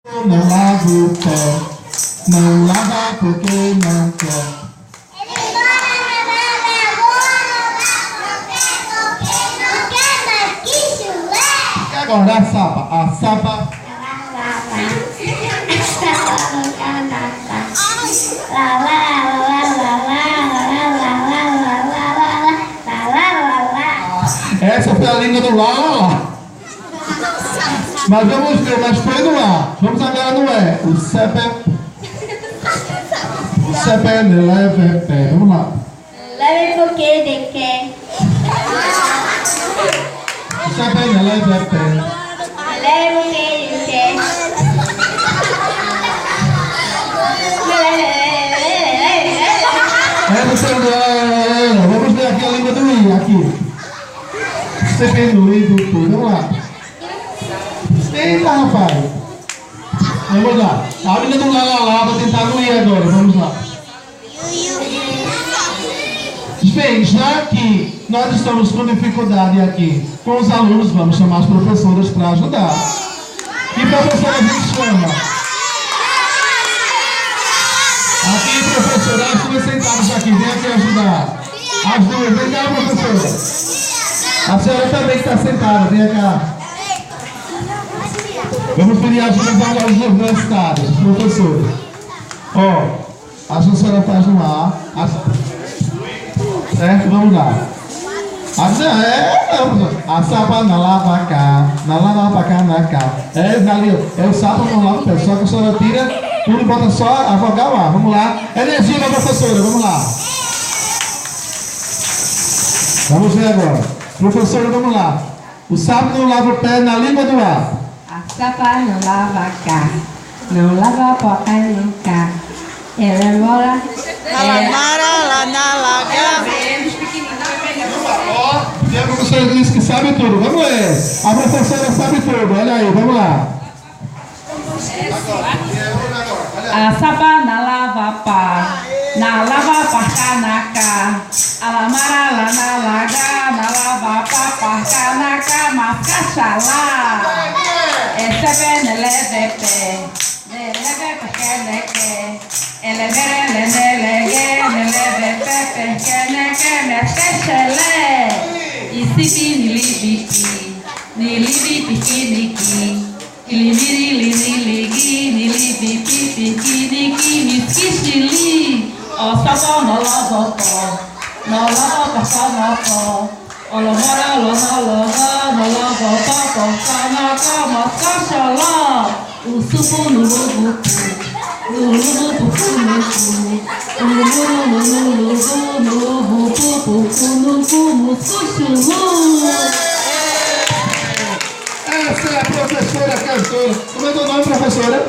Não lava o pé, não lava porque não quer. E agora a sapa, essa foi a língua do lá. Mas vamos ver, mas foi no A. Vamos agora no E. O CEPE. O CEPE leve pé. Vamos lá. Leve porque de que. O CEPE leve pé. Leve porque de que. Vamos ver aqui a língua do I. Aqui. CEPE no I do tudo. Vamos lá. Eita, rapaz. Vamos lá. A língua do lá, vou tentar no I agora. Vamos lá. Bem, já que nós estamos com dificuldade aqui com os alunos, vamos chamar as professoras para ajudar. Que professora a gente chama? Aqui, professora, as duas sentadas aqui, vem aqui ajudar. As duas, vem cá, professora. A senhora também que está sentada, vem cá. Vamos pedir ajuda aos universitários, professores. Ó, a senhora faz no A. Certo? Vamos lá. A sapa na lava cá, na cá. É o sapo não lava o pé, só que a senhora tira tudo e bota só a vogal A. Vamos lá. Energia da professora, vamos lá. Vamos ver agora. Professora, vamos lá. O sapo não lava o pé na língua do A. A sapa não lava cá, não lava a boca nunca. Ela mora lá na laga. Ó, e a professora disse que sabe tudo. Vamos ler. A professora sabe tudo. Olha aí, vamos lá. a sapa na lava pá, na lava parca na cá. A lamara lá na laga, na lava pá parca na cá, mascacha lá. Esse pé ne leve pé, ne leve porque ne quer. Ele vere ne leve pé porque ne quer, me esquece. E se ni libi piquiniqui, nilibi piquiniqui, me esqueci. O sapo no lava pó, no pó. O lomora no lava pó, no pó, moscacha lá. O supo no lubupu, Essa é a professora cantora. Como é o nome, professora?